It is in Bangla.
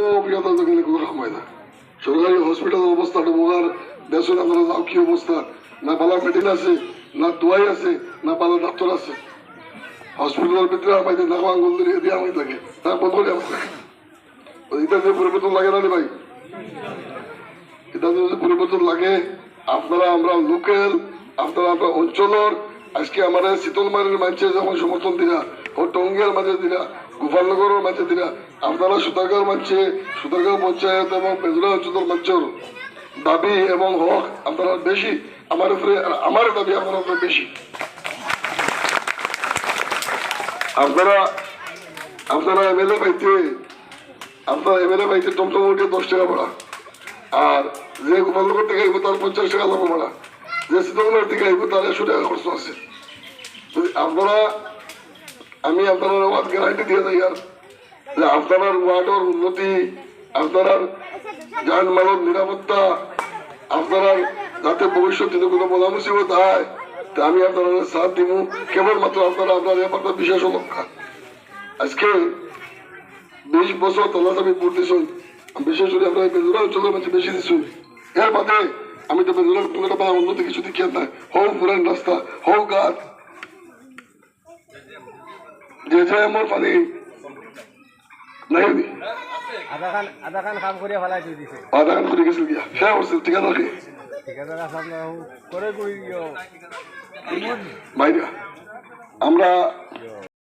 কোনো অভিজ্ঞতা তো গেলে কোনো রকম হয় না। সরকারি হসপিটালের অবস্থাটা মোগার দেশের আমরা যাও কি অবস্থা, না ভালো মেডিন আছে, না দোয়াই আছে, না ভালো ডাক্তার আছে। হসপিটালের ভিতরে আমাদের নাক আঙ্গুল দিয়ে দিয়ে আমি থাকে, তার বন্ধ করে আমার থাকে। এটা যে পরিবর্তন লাগে না রে ভাই, এটা যদি পরিবর্তন লাগে, আপনারা আমরা লোকাল, আপনারা আমরা অঞ্চলের, আজকে আমাদের শীতলমারির মাঝে যখন সমর্থন দিলা, ও টঙ্গিয়ার মাঝে দিলা, গোপালনগরের মাঝে দিলা, আপনারা সুতারগাঁও মাঝে, সুতারগাঁও পঞ্চায়েত এবং বেজুরা অঞ্চলের মাঝের দাবি এবং হক আপনারা বেশি, আমার উপরে আমার দাবি আপনার উপরে বেশি। আপনারা আপনারা এমএলএ পাইতে, আপনারা এমএলএ পাইতে টমটম উঠে 10 টাকা ভাড়া, আর যে গোপালনগর থেকে আইব তার 50 টাকা লাভ ভাড়া, যে শীতলমারি থেকে আইব তার 100 টাকা খরচ আছে। আপনারা, আমি আপনারা ওয়ার্ড গ্যারান্টি দিয়ে যাই আর যে আপনার ওয়ার্ডের উন্নতি, আপনার যানবাহন নিরাপত্তা, আপনার যাতে ভবিষ্যতে কোনো বলা মুসিবত হয়, তা আমি আপনারা সাথ দিব। কেবলমাত্র আপনারা আপনার ব্যাপারটা বিশেষ লক্ষ্য। আজকে 20 বছর তলাত আমি ভোট দিচ্ছি, বিশেষ করে আপনার বেজুরা অঞ্চলের মাঝে বেশি দিচ্ছি। এর বাদে আমি তো বেজুরার কোনো উন্নতি কিছু দেখি না, হোক পুরান রাস্তা, হোক গাছ, যে যে আমার পানি নাই আধা খান কাম করে ফেলাই দিয়ে দিছে, আধা কান করে গেছিল গিয়া হ্যাঁ করছে ঠিকাদার কে ঠিকাদার আসলে করে কই বাইরা আমরা